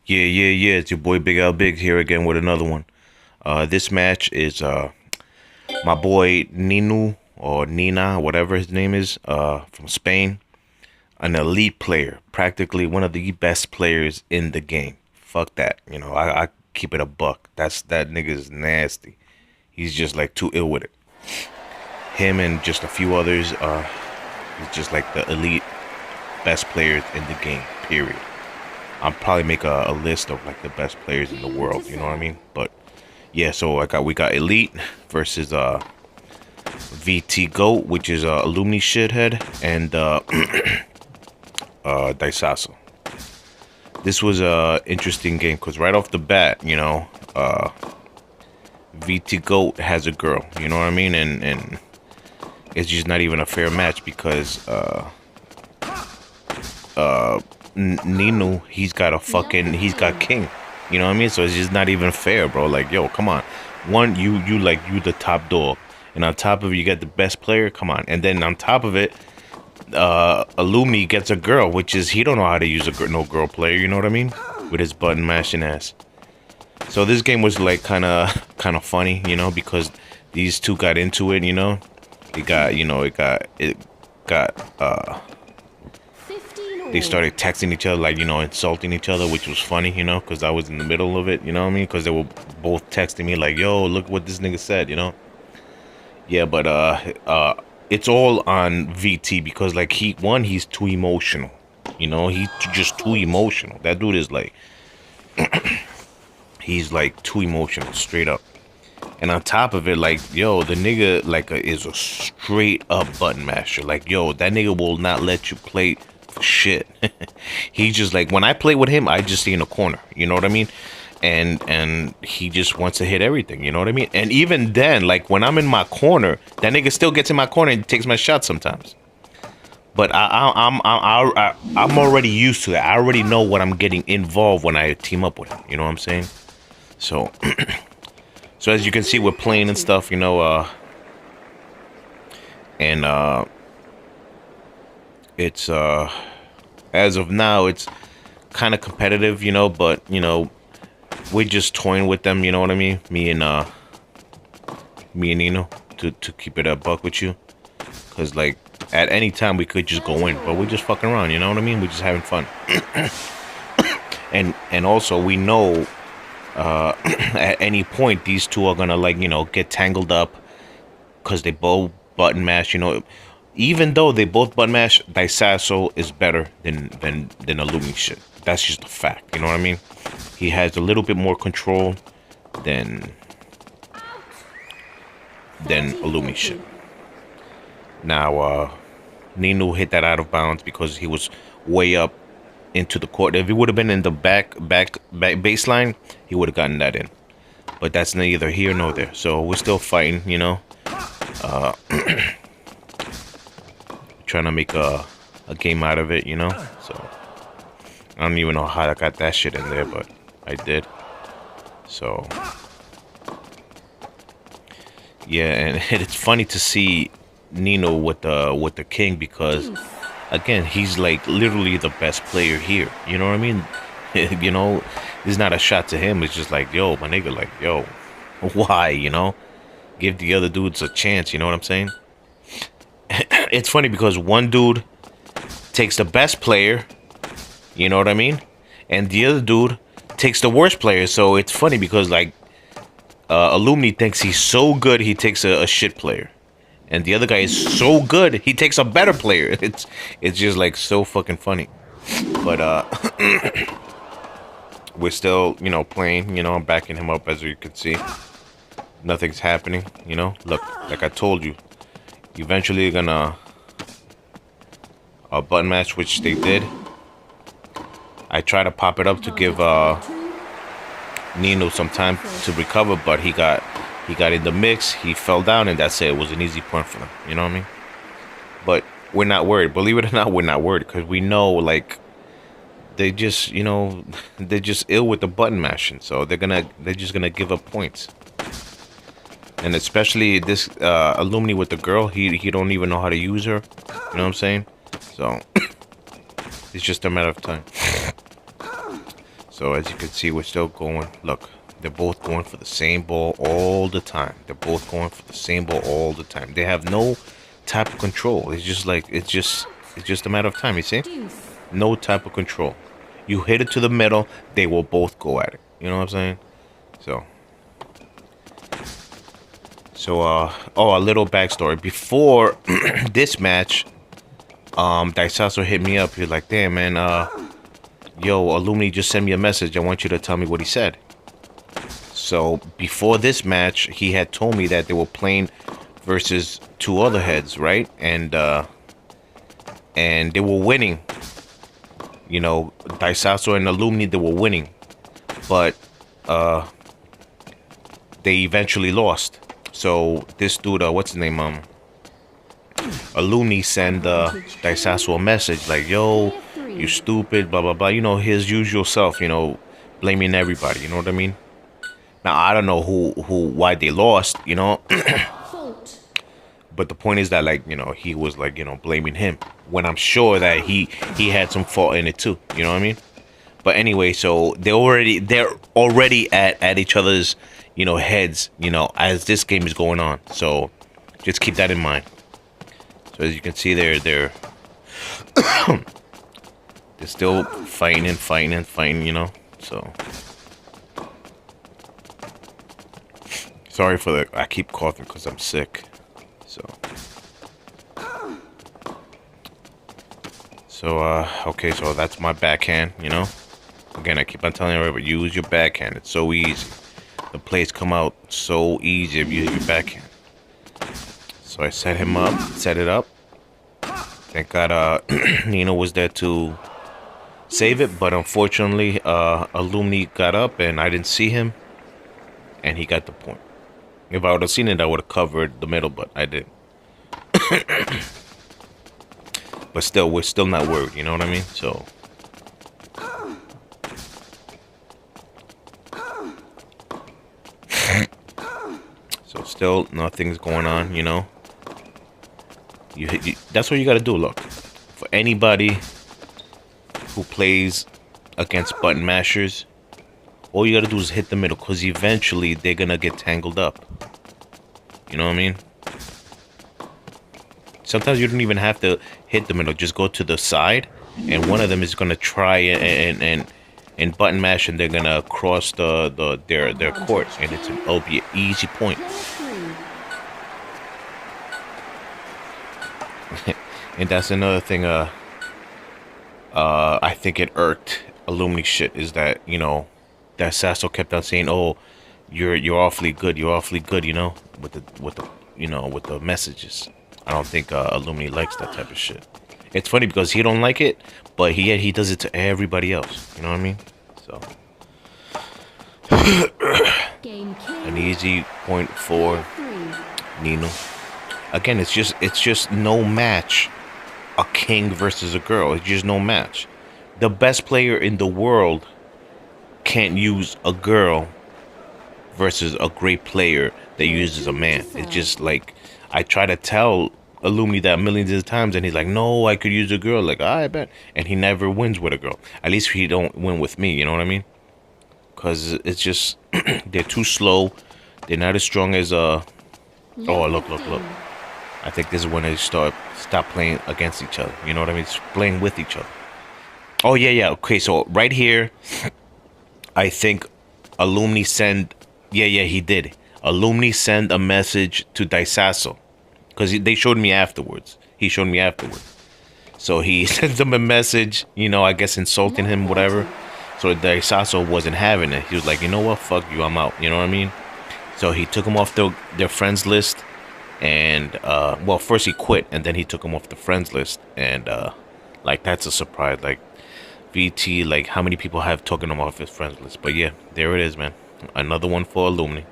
Yeah. It's your boy Big L Big here again with another one. This match is my boy Ninu or Nina, whatever his name is, from Spain, an elite player, practically one of the best players in the game. Fuck that, I keep it a buck. That nigga is nasty. He's just like too ill with it. Him and just a few others, he's just like the elite best players in the game. Period. I'll probably make a list of like the best players in the world, you know what I mean? But yeah, so we got Elite versus VT Goat, which is Alumni shithead, and diesaso. This was a interesting game because right off the bat, VT Goat has a girl, you know what I mean? And it's just not even a fair match because Ninu, he's got king. You know what I mean? So it's just not even fair, bro. Like, yo, come on. One, you the top dog. And on top of it, you get the best player. Come on. And then on top of it, Alumni gets a girl, which is, he don't know how to use no girl player. You know what I mean? With his button mashing ass. So this game was like kind of funny, because these two got into it, they started texting each other, like, insulting each other, which was funny, because I was in the middle of it, you know what I mean? Because they were both texting me like, yo, look what this nigga said, Yeah, but it's all on VT because, like, he's too emotional, he's just too emotional. That dude is like, he's like too emotional, straight up. And on top of it, like, yo, the nigga, like, is a straight up button masher. Like, yo, that nigga will not let you play shit. He just, like, when I play with him, I just stay in a corner, you know what I mean? And he just wants to hit everything, you know what I mean? And even then, like, when I'm in my corner, that nigga still gets in my corner and takes my shot sometimes. But I'm already used to that. I already know what I'm getting involved when I team up with him, you know what I'm saying? So so as you can see, we're playing and stuff, and it's as of now, it's kind of competitive, but we're just toying with them, you know what I mean? Me and Nino, to keep it a buck with you, because, like, at any time we could just go in, but we're just fucking around, you know what I mean? We're just having fun. and also we know at any point these two are gonna, like, get tangled up because they both button mash, even though they both button mash, diesaso is better than Alumi shit. That's just a fact, you know what I mean? He has a little bit more control than Alumi shit. Now Nino hit that out of bounds because he was way up into the court. If he would have been in the back baseline, he would have gotten that in. But that's neither here nor there. So we're still fighting, trying to make a game out of it, So I don't even know how I got that shit in there, but I did. So yeah, and it's funny to see Nino with the king because, again, he's like literally the best player here. You know what I mean? It's not a shot to him. It's just like, yo, my nigga, like, yo, why? Give the other dudes a chance. You know what I'm saying? It's funny because one dude takes the best player. You know what I mean? And the other dude takes the worst player. So it's funny because, like, Alumni thinks he's so good he takes a shit player. And the other guy is so good, he takes a better player. It's just like so fucking funny. But we're still, playing, I'm backing him up, as you can see. Nothing's happening, Look, like I told you, eventually you're gonna button match, which they did. I tried to pop it up to give Nino some time to recover, but he got in the mix, he fell down, and that's it. It was an easy point for him, you know what I mean? But we're not worried. Believe it or not, we're not worried, because we know, like, they just, they're just ill with the button mashing, so they're just gonna give up points. And especially this Alumni with the girl, he don't even know how to use her, you know what I'm saying? So it's just a matter of time. So as you can see, we're still going. Look, they're both going for the same ball all the time. They're both going for the same ball all the time. They have no type of control. It's just like it's just a matter of time. You see, no type of control. You hit it to the middle, they will both go at it. You know what I'm saying? So, oh, a little backstory. Before this match, diesaso hit me up. He's like, damn, man, yo, Illumi just sent me a message. I want you to tell me what he said. So, before this match, he had told me that they were playing versus two other heads, right? And they were winning. You know, diesaso and Illumi, they were winning. But, they eventually lost. So this dude, what's his name? Illumi sent diesaso a message like, "Yo, you stupid, blah blah blah." You know, his usual self. You know, blaming everybody. You know what I mean? Now I don't know why they lost. You know, but the point is that, like, you know, he was like, you know, blaming him when I'm sure that he had some fault in it too. You know what I mean? But anyway, so they're already at each other's, you know, heads, you know, as this game is going on. So just keep that in mind. So as you can see, they're still fighting, you know. So sorry for the, I keep coughing because I'm sick. So okay, so that's my backhand, you know. Again, I keep on telling everybody, use your backhand. It's so easy. The plays come out so easy if you use your backhand. So I set him up, set it up. Thank God Nino was there to save it, but unfortunately Illumi got up and I didn't see him, and he got the point. If I would have seen it, I would have covered the middle, but I didn't. But still, we're still not worried, you know what I mean? So still nothing's going on, you know. You that's what you gotta do. Look, for anybody who plays against button mashers, all you gotta do is hit the middle, because eventually they're gonna get tangled up. You know what I mean? Sometimes you don't even have to hit the middle, just go to the side, and one of them is gonna try and button mash, and they're gonna cross their court, and it'll be an easy point. And that's another thing I think it irked Illumi shit, is that, you know, that Sasso kept on saying, "Oh, you're awfully good, you know, with the messages." I don't think Illumi likes that type of shit. It's funny because he don't like it, but he does it to everybody else. You know what I mean? So an easy point for Nino. Again, it's just no match. A king versus a girl. It's just no match. The best player in the world can't use a girl versus a great player that uses a man. It's just like, I try to tell Illumi that millions of times, and he's like, "No, I could use a girl." Like, I bet. And he never wins with a girl. At least he don't win with me. You know what I mean? Because it's just they're too slow. They're not as strong as Oh, look. I think this is when they stop playing against each other. You know what I mean? It's playing with each other. Oh yeah. Okay, so right here, I think Illumi send. Yeah, he did. Illumi send a message to diesaso, because they showed me afterwards. He showed me afterwards. So he sends him a message, you know, I guess insulting him, whatever. So diesaso wasn't having it. He was like, "You know what? Fuck you. I'm out." You know what I mean? So he took him off their friends list. And well, first he quit, and then he took him off the friends list. And like, that's a surprise. Like, VT, like, how many people have taken him off his friends list? But yeah, there it is, man. Another one for Illumi.